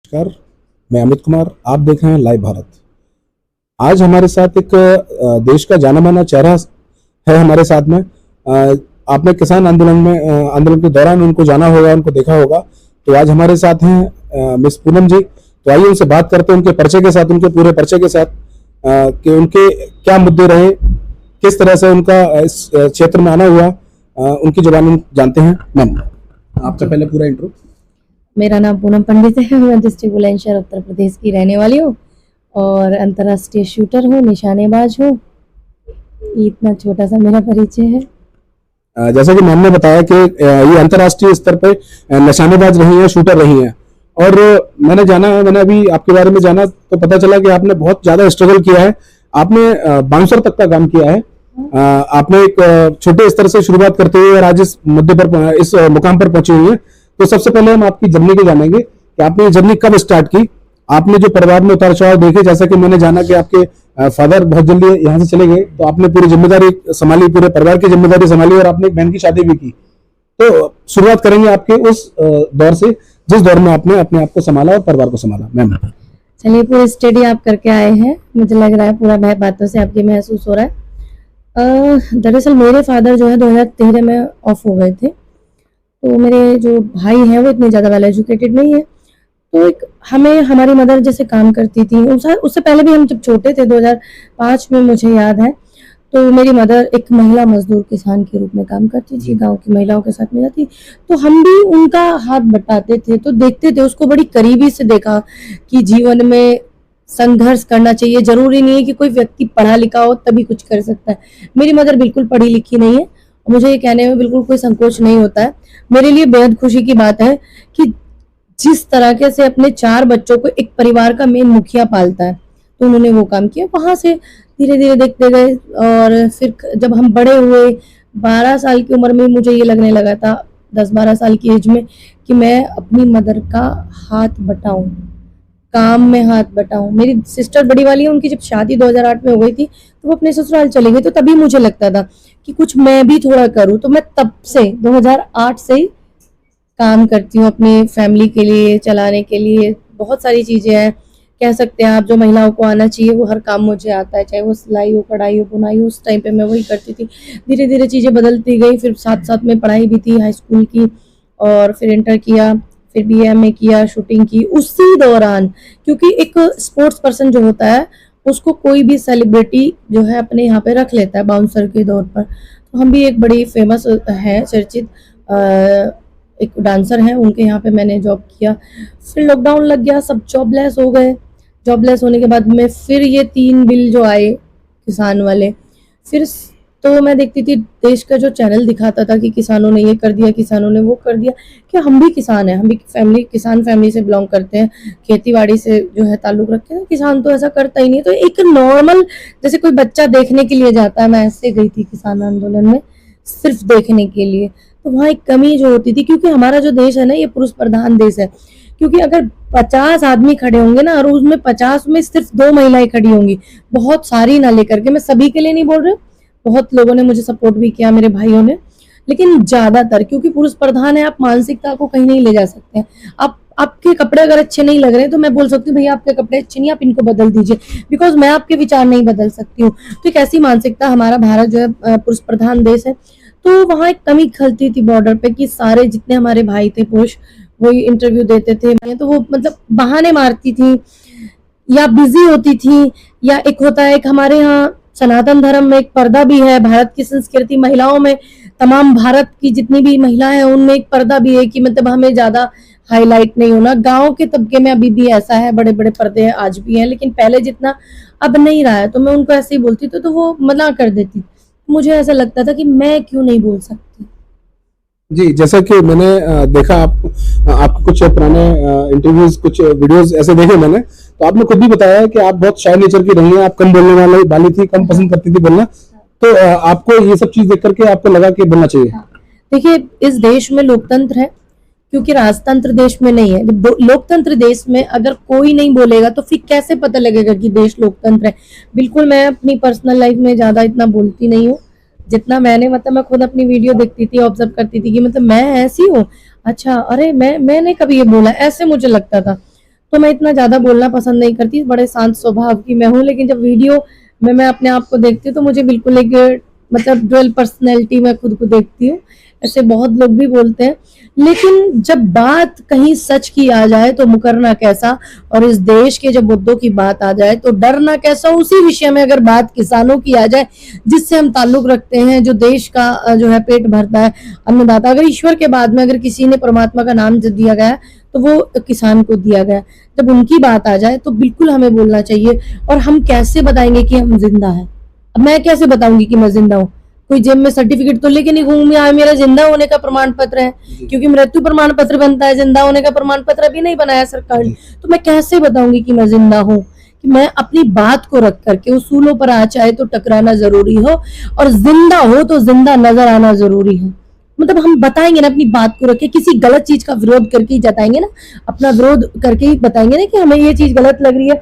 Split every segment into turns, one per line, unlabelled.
नमस्कार, मैं अमित कुमार। आप देख रहे हैं लाइव भारत। आज हमारे साथ एक देश का जाना माना चेहरा है हमारे साथ में। आपने किसान आंदोलन के दौरान उनको जाना होगा, उनको देखा होगा। तो आज हमारे साथ हैं मिस पूनम जी। तो आइए उनसे बात करते हैं उनके परिचय के साथ, उनके पूरे परिचय के साथ, कि उनके क्या मुद्दे रहे, किस तरह से उनका इस क्षेत्र में आना हुआ, उनकी जुबानी जानते हैं। मैम, आपका पहले पूरा इंट्रो।
मेरा नाम पूनम पंडित है। मैं डिस्ट्रिक्ट बुलंदशहर उत्तर प्रदेश की रहने वाली हूँ और अंतर्राष्ट्रीय शूटर हूँ, निशानेबाज हूँ। इतना छोटा सा मेरा परिचय है।
जैसा कि मैम ने बताया कि ये अंतर्राष्ट्रीय स्तर पे निशानेबाज रही हैं, शूटर रही हैं। और मैंने अभी आपके बारे में जाना तो पता चला कि आपने बहुत ज्यादा स्ट्रगल किया है। आपने बाउंसर तक का काम किया है। आपने एक छोटे स्तर से शुरुआत करते हुए और आज इस मुद्दे पर, इस मुकाम पर पहुंची हुई है। तो सबसे पहले हम आपकी जर्नी को जानेंगे कि आपने ये जर्नी कब स्टार्ट की। आपने जो परिवार में उतार चढ़ाव देखे, जैसा कि मैंने जाना कि आपके फादर बहुत जल्दी यहाँ से चले गए, तो आपने पूरी जिम्मेदारी संभाली, पूरे परिवार की जिम्मेदारी संभाली और आपने एक बहन की शादी भी की। तो शुरुआत करेंगे आपके उस दौर से जिस दौर में आपने अपने आप को संभाला और परिवार को संभाला। मैम,
चलिए, पूरी स्टडी आप करके आए हैं, मुझे लग रहा है पूरा बातों से आपके महसूस हो रहा है। दरअसल मेरे फादर जो है 2013 में ऑफ हो गए थे। तो मेरे जो भाई हैं वो इतने ज़्यादा वेल एजुकेटेड नहीं है। तो एक हमारी मदर जैसे काम करती थी, उससे पहले भी हम जब छोटे थे 2005 में मुझे याद है, तो मेरी मदर एक महिला मजदूर किसान के रूप में काम करती थी, गांव की महिलाओं के साथ में जाती। तो हम भी उनका हाथ बटाते थे, तो देखते थे, उसको बड़ी करीबी से देखा कि जीवन में संघर्ष करना चाहिए। जरूरी नहीं है कि कोई व्यक्ति पढ़ा लिखा हो तभी कुछ कर सकता है। मेरी मदर बिल्कुल पढ़ी लिखी नहीं है, मुझे ये कहने में बिल्कुल कोई संकोच नहीं होता है। मेरे लिए बेहद खुशी की बात है कि जिस तरह से अपने 4 बच्चों को एक परिवार का मेन मुखिया पालता है, तो उन्होंने वो काम किया। वहां से धीरे धीरे देखते गए और फिर जब हम बड़े हुए, 12 साल की उम्र में मुझे ये लगने लगा था, 10-12 साल की एज में, कि मैं अपनी मदर का हाथ बटाऊं, काम में हाथ बटाऊं। मेरी सिस्टर बड़ी वाली है, उनकी जब शादी 2008 में हो गई थी तो वो अपने ससुराल चली गई। तो तभी मुझे लगता था कि कुछ मैं भी थोड़ा करूं। तो मैं तब से 2008 से ही काम करती हूँ अपनी फैमिली के लिए, चलाने के लिए। बहुत सारी चीजें हैं, कह सकते हैं आप, जो महिलाओं को आना चाहिए वो हर काम मुझे आता है, चाहे वो सिलाई हो, कढ़ाई हो, बुनाई हो। उस टाइम पे मैं वही करती थी। धीरे धीरे चीजें बदलती गई। फिर साथ साथ में पढ़ाई भी थी, हाई स्कूल की, और फिर इंटर किया, फिर BA किया, शूटिंग की उसी दौरान। क्योंकि एक स्पोर्ट्स पर्सन जो होता है उसको कोई भी सेलिब्रिटी जो है अपने यहाँ पे रख लेता है बाउंसर के दौर पर। तो हम भी एक बड़ी फेमस है, चर्चित एक डांसर हैं, उनके यहाँ पे मैंने जॉब किया। फिर लॉकडाउन लग गया, सब जॉबलेस हो गए। जॉबलेस होने के बाद में फिर ये 3 बिल जो आए किसान वाले, फिर तो मैं देखती थी देश का जो चैनल दिखाता था कि किसानों ने ये कर दिया, किसानों ने वो कर दिया। कि हम भी किसान हैं, हम भी किसान फैमिली से बिलोंग करते हैं, खेती बाड़ी से जो है ताल्लुक रखते हैं। किसान तो ऐसा करता ही नहीं। तो एक नॉर्मल, जैसे कोई बच्चा देखने के लिए जाता है, मैं ऐसे गई थी किसान आंदोलन में सिर्फ देखने के लिए। तो वहाँ एक कमी जो होती थी, क्योंकि हमारा जो देश है ना, ये पुरुष प्रधान देश है। क्योंकि अगर 50 आदमी खड़े होंगे ना, और उसमें 50 में सिर्फ 2 महिलाएं खड़ी होंगी, बहुत सारी ना लेकर के, मैं सभी के लिए नहीं बोल रही हूँ, बहुत लोगों ने मुझे सपोर्ट भी किया, मेरे भाइयों ने, लेकिन ज्यादातर, क्योंकि पुरुष प्रधान है, आप मानसिकता को कहीं नहीं ले जा सकते हैं। आपके कपड़े अगर अच्छे नहीं लग रहे तो मैं बोल सकती हूँ भैया आपके कपड़े अच्छे नहीं, आप इनको बदल दीजिए, बिकॉज मैं आपके विचार नहीं बदल सकती हूँ। तो एक ऐसी मानसिकता, हमारा भारत जो है पुरुष प्रधान देश है। तो वहाँ एक कमी खलती थी बॉर्डर पे कि सारे जितने हमारे भाई थे पुरुष, वो इंटरव्यू देते थे, तो वो मतलब बहाने मारती थी या बिजी होती थी। या एक होता है, एक हमारे यहाँ सनातन धर्म में एक पर्दा भी है, भारत की संस्कृति, महिलाओं में, तमाम भारत की जितनी भी महिलाएं हैं उनमें एक पर्दा भी है कि मतलब हमें ज्यादा हाईलाइट नहीं होना। गांव के तबके में अभी भी ऐसा है, बड़े बड़े पर्दे हैं, आज भी हैं, लेकिन पहले जितना अब नहीं रहा है। तो मैं उनको ऐसे ही बोलती थी तो वो मना कर देती। मुझे ऐसा लगता था कि मैं क्यों नहीं बोल सकती।
जी, जैसा कि मैंने देखा, आप कुछ पुराने इंटरव्यूज, कुछ वीडियोस ऐसे देखे मैंने, तो आपने खुद भी बताया कि आप बहुत शाय नेचर की रही हैं, आप कम बोलने वाली थी, कम पसंद करती थी बोलना। तो आपको ये सब चीज देख करके आपको लगा कि बोलना चाहिए।
देखिए, इस देश में लोकतंत्र है, क्योंकि राजतंत्र देश में नहीं है। लोकतंत्र देश में अगर कोई नहीं बोलेगा तो फिर कैसे पता लगेगा कि देश लोकतंत्र है। बिल्कुल, मैं अपनी पर्सनल लाइफ में ज्यादा इतना बोलती नहीं हूँ जितना मैंने, मतलब मैं खुद अपनी वीडियो देखती थी, ऑब्जर्व करती थी कि मतलब मैं ऐसी हूँ, अच्छा, अरे मैंने कभी ये बोला, ऐसे मुझे लगता था। तो मैं इतना ज्यादा बोलना पसंद नहीं करती, बड़े शांत स्वभाव की मैं हूँ। लेकिन जब वीडियो में मैं अपने आप को देखती हूँ तो मुझे बिल्कुल एक मतलब ड्यूअल पर्सनैलिटी मैं खुद को देखती हूँ। ऐसे बहुत लोग भी बोलते हैं, लेकिन जब बात कहीं सच की आ जाए तो मुकरना कैसा, और इस देश के जब मुद्दों की बात आ जाए तो डरना कैसा। उसी विषय में अगर बात किसानों की आ जाए, जिससे हम ताल्लुक रखते हैं, जो देश का जो है पेट भरता है, अन्नदाता, अगर ईश्वर के बाद में अगर किसी ने परमात्मा का नाम दिया गया तो वो किसान को दिया गया, जब उनकी बात आ जाए तो बिल्कुल हमें बोलना चाहिए। और हम कैसे बताएंगे कि हम जिंदा है? अब मैं कैसे बताऊंगी कि मैं जिंदा हूँ? कोई जेब में सर्टिफिकेट तो लेके नहीं घूमूंगी मेरा जिंदा होने का प्रमाण पत्र है, क्योंकि मृत्यु प्रमाण पत्र बनता है, जिंदा होने का प्रमाण पत्र अभी नहीं बनाया सरकार ने। तो मैं कैसे बताऊंगी कि मैं जिंदा हूँ? कि मैं अपनी बात को रख करके उसूलों पर आ चाहे तो टकराना जरूरी हो, और जिंदा हो तो जिंदा नजर आना जरूरी है। मतलब हम बताएंगे ना अपनी बात को रख के, किसी गलत चीज का विरोध करके ही जताएंगे ना, अपना विरोध करके ही बताएंगे ना कि हमें ये चीज गलत लग रही है।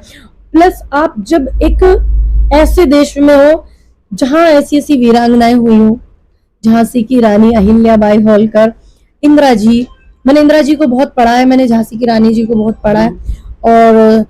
प्लस आप जब एक ऐसे देश में हो जहां ऐसी ऐसी वीरांगनाएं हुई हो, झांसी की रानी अहिल्याबाई होलकर, इंदिरा जी, मैंने इंदिरा जी को बहुत पढ़ा है, मैंने झांसी की रानी जी को बहुत पढ़ा है, और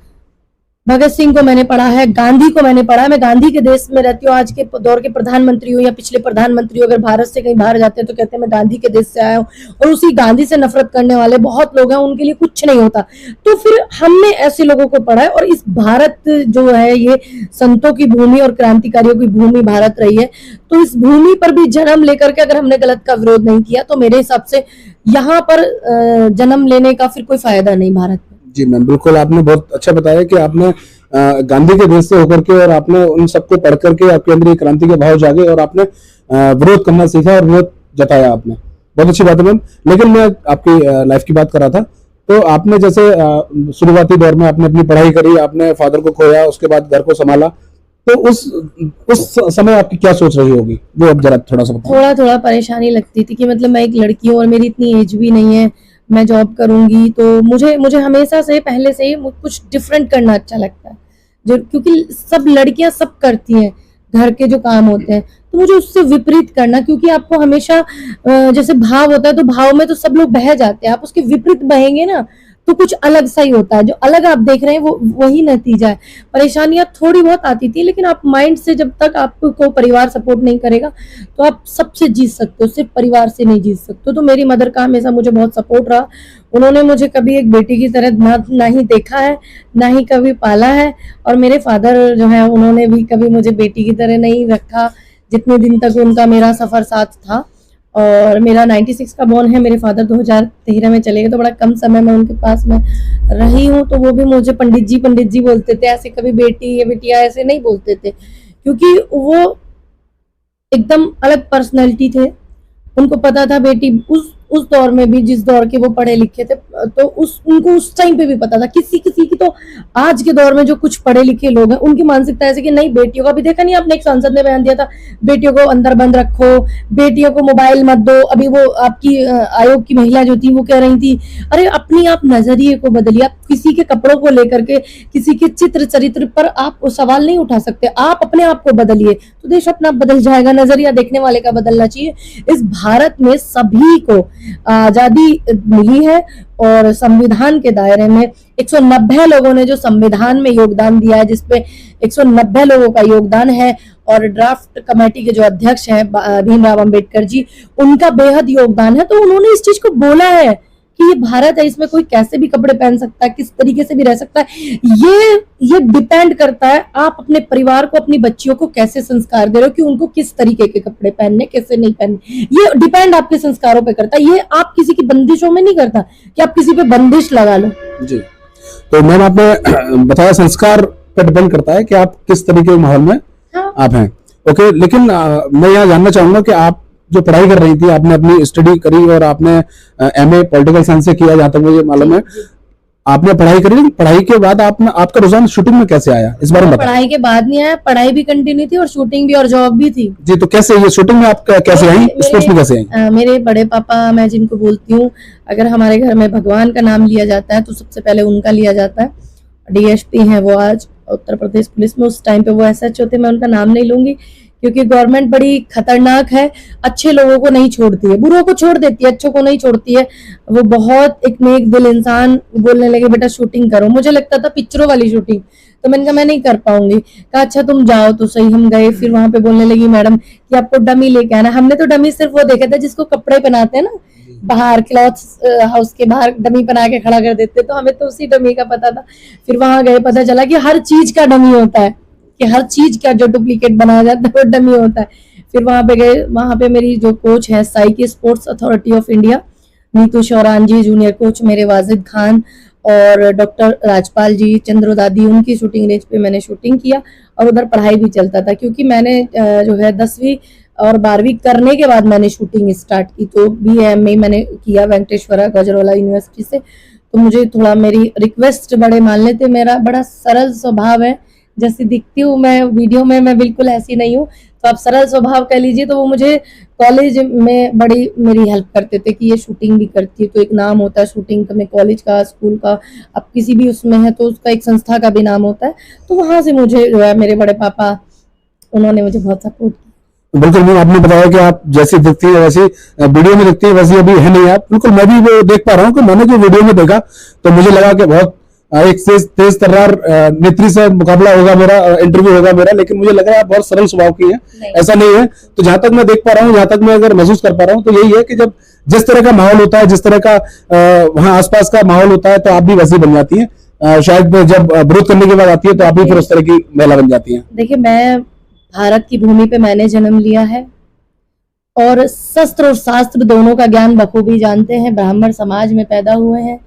भगत सिंह को मैंने पढ़ा है, गांधी को मैंने पढ़ा है। मैं गांधी के देश में रहती हूँ, आज के दौर के प्रधानमंत्री हो या पिछले प्रधानमंत्री हो, अगर भारत से कहीं बाहर जाते हैं तो कहते हैं मैं गांधी के देश से आया हूँ, और उसी गांधी से नफरत करने वाले बहुत लोग हैं, उनके लिए कुछ नहीं होता। तो फिर हमने ऐसे लोगों को पढ़ा है, और इस भारत जो है ये संतों की भूमि और क्रांतिकारियों की भूमि भारत रही है। तो इस भूमि पर भी जन्म लेकर के अगर हमने गलत का विरोध नहीं किया तो मेरे हिसाब से यहाँ पर जन्म लेने का फिर कोई फायदा नहीं भारत में।
जी मैम, बिल्कुल आपने बहुत अच्छा बताया कि आपने गांधी के देश से होकर के और आपने उन सबको पढ़ करके आपके अंदर एक क्रांति के भाव जागे और आपने विरोध करना सीखा और विरोध जताया आपने। बहुत अच्छी बात है मैम। लेकिन मैं आपकी लाइफ की बात कर रहा था, तो आपने जैसे शुरुआती दौर में आपने अपनी पढ़ाई करी, आपने फादर को खोया, उसके बाद घर को संभाला, तो उस समय आपकी क्या सोच रही होगी, वो अब जरा थोड़ा सा बताओ।
थोड़ा परेशानी लगती थी कि मतलब मैं एक लड़की हूँ और मेरी इतनी एज भी नहीं है, मैं जॉब करूंगी तो मुझे हमेशा से पहले से ही कुछ डिफरेंट करना अच्छा लगता है, जो क्योंकि सब लड़कियां सब करती हैं घर के जो काम होते हैं, तो मुझे उससे विपरीत करना, क्योंकि आपको हमेशा जैसे भाव होता है तो भाव में तो सब लोग बह जाते हैं, आप उसके विपरीत बहेंगे ना तो कुछ अलग सा ही होता है, जो अलग आप देख रहे हैं वो वही नतीजा है। परेशानियां थोड़ी बहुत आती थी, लेकिन आप माइंड से, जब तक आपको परिवार सपोर्ट नहीं करेगा तो आप सबसे जीत सकते हो, सिर्फ परिवार से नहीं जीत सकते। तो मेरी मदर का हमेशा मुझे बहुत सपोर्ट रहा, उन्होंने मुझे कभी एक बेटी की तरह ना ही देखा है, ना ही कभी पाला है, और मेरे फादर जो है उन्होंने भी कभी मुझे बेटी की तरह नहीं रखा जितने दिन तक उनका मेरा सफर साथ था। और मेरा 96 का बॉर्न है, मेरे फादर 2013 में चले गए, तो बड़ा कम समय में उनके पास में रही हूँ। तो वो भी मुझे पंडित जी बोलते थे, ऐसे कभी बेटी या बेटिया ऐसे नहीं बोलते थे, क्योंकि वो एकदम अलग पर्सनैलिटी थे। उनको पता था बेटी उस दौर में भी, जिस दौर के वो पढ़े लिखे थे, तो उनको उस टाइम पे भी पता था। किसी की तो आज के दौर में जो कुछ पढ़े लिखे लोग हैं उनकी मानसिकता ऐसे कि नहीं, बेटियों का भी देखा नहीं आपने, एक सांसद ने बयान दिया था बेटियों को अंदर बंद रखो, बेटियों को मोबाइल मत दो। अभी वो आपकी आयोग की महिला जो थी वो कह रही थी, अरे अपनी आप नजरिए को बदलिए, आप किसी के कपड़ों को लेकर के, किसी के चित्र चरित्र पर आप सवाल नहीं उठा सकते, आप अपने आप को बदलिए तो देश अपना बदल जाएगा। नजरिया देखने वाले का बदलना चाहिए। इस भारत में सभी को आजादी मिली है, और संविधान के दायरे में 190 लोगों ने जो संविधान में योगदान दिया है, जिसपे 190 लोगों का योगदान है, और ड्राफ्ट कमेटी के जो अध्यक्ष हैं भीमराव अंबेडकर जी, उनका बेहद योगदान है। तो उन्होंने इस चीज को बोला है कि ये भारत है, इसमें कोई कैसे भी कपड़े पहन सकता है, किस तरीके से भी रह सकता है। ये डिपेंड करता है आप अपने परिवार को, अपनी बच्चियों को कैसे संस्कार दे रहे हो, कि उनको किस तरीके के कपड़े पहनने, कैसे नहीं पहनने। ये डिपेंड आपके संस्कारों पे करता है, ये आप किसी की बंदिशों में नहीं करता कि आप किसी पे बंदिश लगा लो।
जी, तो मैम आपने बताया संस्कार पे डिपेंड करता है कि आप किस तरीके के माहौल में आप हैं। ओके, लेकिन मैं यहाँ जानना चाहूंगा कि आप जो पढ़ाई कर रही थी, आपने अपनी स्टडी करी और आपने एमए पॉलिटिकल साइंस से किया, जहां तक मुझे मालूम है। आपने पढ़ाई करी, पढ़ाई के बाद आपका रुझान शूटिंग में कैसे आया, इस बारे में बताइए।
पढ़ाई के बाद नहीं आया, पढ़ाई भी कंटिन्यू थी और शूटिंग भी और जॉब भी थी।
जी, तो कैसे ये शूटिंग में आप कैसे आई, स्पोर्ट्स में कैसे आई?
मेरे बड़े पापा, मैं जिनको बोलती हूँ, अगर हमारे घर में भगवान का नाम लिया जाता है तो सबसे पहले उनका लिया जाता है। डीएसपी हैं वो आज उत्तर प्रदेश पुलिस में, उस टाइम पे वो एसएचओ थे, मैं उनका नाम नहीं लूंगी क्योंकि गवर्नमेंट बड़ी खतरनाक है, अच्छे लोगों को नहीं छोड़ती है, बुरों को छोड़ देती है, अच्छों को नहीं छोड़ती है। वो बहुत एक नेक दिल इंसान बोलने लगे बेटा शूटिंग करो। मुझे लगता था पिक्चरों वाली शूटिंग, तो मैंने कहा मैं नहीं कर पाऊंगी। कहा अच्छा तुम जाओ तो सही। हम गए, फिर वहां पे बोलने लगी मैडम कि आपको डमी लेके आना। हमने तो डमी सिर्फ वो देखा था जिसको कपड़े पहनाते हैं ना बाहर, क्लॉथ हाउस के बाहर डमी बना के खड़ा कर देते, तो हमें तो उसी डमी का पता था। फिर वहां गए, पता चला कि हर चीज का डमी होता है, कि हर चीज का जो डुप्लीकेट बनाया जाता है वो डमी होता है। फिर वहां पे गए, वहां पे मेरी जो कोच है साइकी sports authority of India, Neetu Sheoran ji, junior coach मेरे वाजिद खान और डॉक्टर राजपाल जी, चंद्रो दादी, उनकी शूटिंग रेंज पे मैंने शूटिंग किया। और उधर पढ़ाई भी चलता था, क्योंकि मैंने जो है 10वीं और 12वीं करने के बाद मैंने शूटिंग स्टार्ट की। तो BA मैंने किया वेंकटेश्वरा गजरवाला यूनिवर्सिटी से। तो मुझे थोड़ा, मेरी रिक्वेस्ट बड़े मान लेते, मेरा बड़ा सरल स्वभाव है, जैसी दिखती हूँ मैं वीडियो में मैं बिल्कुल ऐसी नहीं हूँ, तो आप सरल स्वभाव कह लीजिए। तो वो मुझे कॉलेज में बड़ी मेरी हेल्प करते थे कि ये शूटिंग भी करती है, तो एक नाम होता है शूटिंग का में, कॉलेज का, स्कूल का, अब किसी भी उसमें है तो उसका एक संस्था का भी नाम होता है। तो वहां से मुझे जो है मेरे बड़े पापा, उन्होंने मुझे बहुत सपोर्ट किया।
बिल्कुल मैम, आपने बताया कि आप जैसी दिखती है वैसी वीडियो में दिखती है, वैसी अभी है नहीं आप। बिल्कुल मैं भी वो देख पा रहा हूँ कि मैंने जो वीडियो में देखा तो मुझे लगा कि बहुत एक तेज तर्रार नेत्री से मुकाबला होगा मेरा, इंटरव्यू होगा मेरा, लेकिन मुझे लग रहा है आप बहुत सरल स्वभाव की है, ऐसा नहीं है। तो जहां तक मैं देख पा रहा हूँ, जहां तक मैं अगर महसूस कर पा रहा हूँ, तो यही है कि जब जिस तरह का माहौल होता है, जिस तरह का वहां आसपास का माहौल होता है, तो आप भी वैसी बन जाती है। शायद जब विरोध करने की बात आती है तो आप भी फिर उस तरह की महिला बन जाती है।
देखिए, मैं भारत की भूमि पे मैंने जन्म लिया है और शस्त्र और शास्त्र दोनों का ज्ञान बखूबी जानते हैं, ब्राह्मण समाज में पैदा हुए हैं,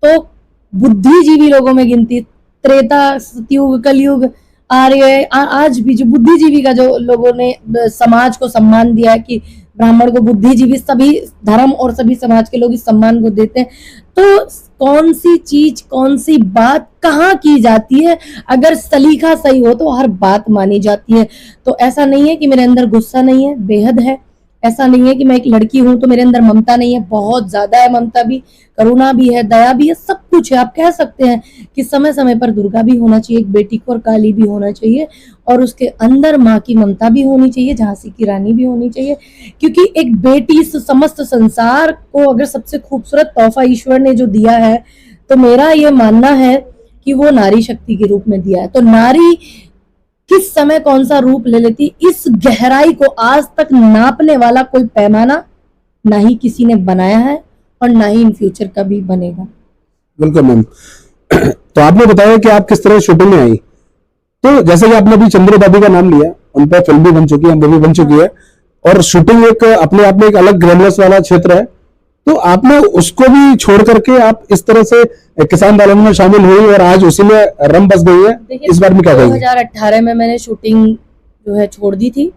तो बुद्धिजीवी लोगों में गिनती, त्रेता, सतयुग, कलयुग, आर्य, आज भी जो बुद्धिजीवी का जो लोगों ने समाज को सम्मान दिया है कि ब्राह्मण को बुद्धिजीवी, सभी धर्म और सभी समाज के लोग इस सम्मान को देते हैं। तो कौन सी चीज, कौन सी बात कहाँ की जाती है, अगर सलीका सही हो तो हर बात मानी जाती है। तो ऐसा नहीं है कि मेरे अंदर गुस्सा नहीं है, बेहद है। ऐसा नहीं है कि मैं एक लड़की हूं तो मेरे अंदर ममता नहीं है, बहुत ज्यादा है ममता भी, करुणा भी है, दया भी है, सब कुछ है। आप कह सकते हैं कि समय समय पर दुर्गा भी होना चाहिए एक बेटी को, और काली भी होना चाहिए, और उसके अंदर माँ की ममता भी होनी चाहिए, झांसी की रानी भी होनी चाहिए। क्योंकि एक बेटी इस समस्त संसार को अगर सबसे खूबसूरत तोहफा ईश्वर ने जो दिया है, तो मेरा ये मानना है कि वो नारी शक्ति के रूप में दिया है। तो नारी किस समय कौन सा रूप ले लेती, इस गहराई को आज तक नापने वाला कोई पैमाना ना ही किसी ने बनाया है और ना ही इन फ्यूचर कभी बनेगा।
बिल्कुल मैम। तो आपने बताया कि आप किस तरह शूटिंग में आई, तो जैसे कि आपने अभी चंद्रो दादी का नाम लिया, उन पर फिल्म भी बन चुकी है, मूवी बन चुकी है, और शूटिंग एक अपने आप में एक अलग ग्लैमरस वाला क्षेत्र है। तो आपने उसको भी छोड़ करके आप इस तरह से किसान आंदोलन में शामिल हुई और आज उसी में रम बस गई है, इस बारे में क्या कहेंगे?
2018 में मैंने शूटिंग जो है छोड़ दी थी।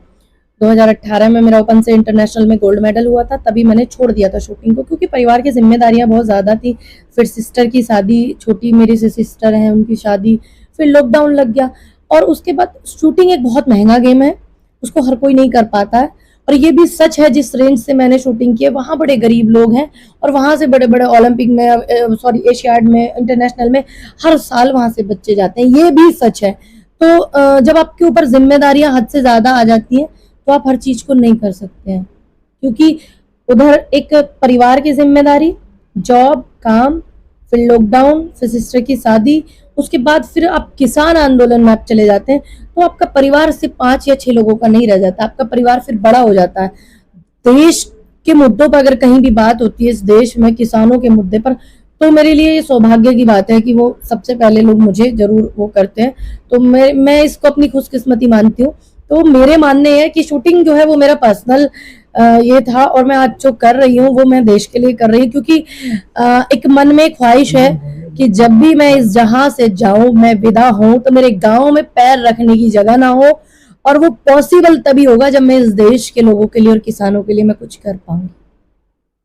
2018 में मेरा ओपन से इंटरनेशनल में गोल्ड मेडल हुआ था, तभी मैंने छोड़ दिया था शूटिंग को, क्योंकि परिवार की जिम्मेदारियां बहुत ज्यादा थी। फिर सिस्टर की शादी, छोटी मेरी से सिस्टर है, उनकी शादी, फिर लॉकडाउन लग गया। और उसके बाद शूटिंग एक बहुत महंगा गेम है, उसको हर कोई नहीं कर पाता है। और ये भी सच है, जिस रेंज से मैंने शूटिंग की है वहाँ बड़े गरीब लोग हैं, और वहाँ से बड़े बड़े ओलंपिक में, सॉरी एशियाड में, इंटरनेशनल में हर साल वहाँ से बच्चे जाते हैं, ये भी सच है। तो जब आपके ऊपर जिम्मेदारियां हद से ज्यादा आ जाती हैं तो आप हर चीज को नहीं कर सकते हैं, क्योंकि उधर एक परिवार की जिम्मेदारी, जॉब, काम, फिर लॉकडाउन, फिर सिस्टर की शादी, उसके बाद फिर आप किसान आंदोलन में आप चले जाते हैं, तो आपका परिवार सिर्फ 5 या 6 लोगों का नहीं रह जाता, आपका परिवार फिर बड़ा हो जाता है। देश के मुद्दों पर अगर कहीं भी बात होती है इस देश में, किसानों के मुद्दे पर, तो मेरे लिए ये सौभाग्य की बात है कि वो सबसे पहले लोग मुझे जरूर वो करते हैं। तो मैं इसको अपनी खुशकिस्मती मानती हूँ। तो मेरे मानने है कि शूटिंग जो है वो मेरा पर्सनल ये था, और मैं आज जो कर रही हूँ वो मैं देश के लिए कर रही हूँ, क्योंकि एक मन में ख्वाहिश है कि जब भी मैं इस जहां से जाऊं, मैं विदा हूं, तो मेरे गांव में पैर रखने की जगह ना हो, और वो पॉसिबल तभी होगा जब मैं इस देश के लोगों के लिए और किसानों के लिए मैं कुछ कर पाऊंगी।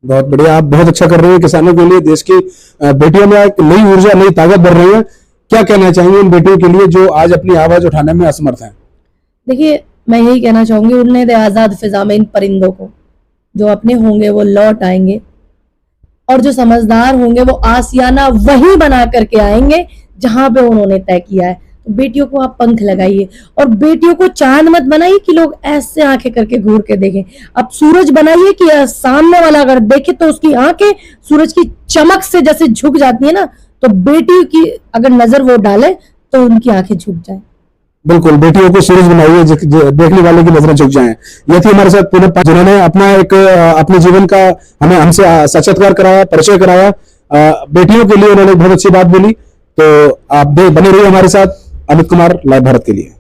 बहुत बढ़िया, आप बहुत अच्छा कर रहे हैं किसानों के लिए, देश की बेटियों में एक नई ऊर्जा, नई ताकत बढ़ रही है। क्या कहना चाहेंगे उन बेटियों के लिए जो आज अपनी आवाज उठाने में असमर्थ हैं?
देखिए, मैं यही कहना चाहूंगी, उड़ने दे आजाद फिजा में इन परिंदों को, जो अपने होंगे वो लौट आएंगे, और जो समझदार होंगे वो आसियाना वही बना करके आएंगे जहां पे उन्होंने तय किया है। तो बेटियों को आप पंख लगाइए और बेटियों को चांद मत बनाइए कि लोग ऐसे आंखें करके घूर के देखें। अब सूरज बनाइए कि सामने वाला अगर देखे तो उसकी आंखें सूरज की चमक से जैसे झुक जाती है ना, तो बेटी की अगर नजर वो डाले तो उनकी आंखें झुक जाए।
बिल्कुल, बेटियों को सूरज बनाइए देखने वाले की नजरें झुक जाएं। ये थी हमारे साथ पूनम पाल, जिन्होंने अपना एक अपने जीवन का हमें हमसे साक्षात्कार कराया, परिचय कराया। बेटियों के लिए उन्होंने बहुत अच्छी बात बोली। तो आप बने रहिए हमारे साथ। अमित कुमार, लाइव भारत के लिए।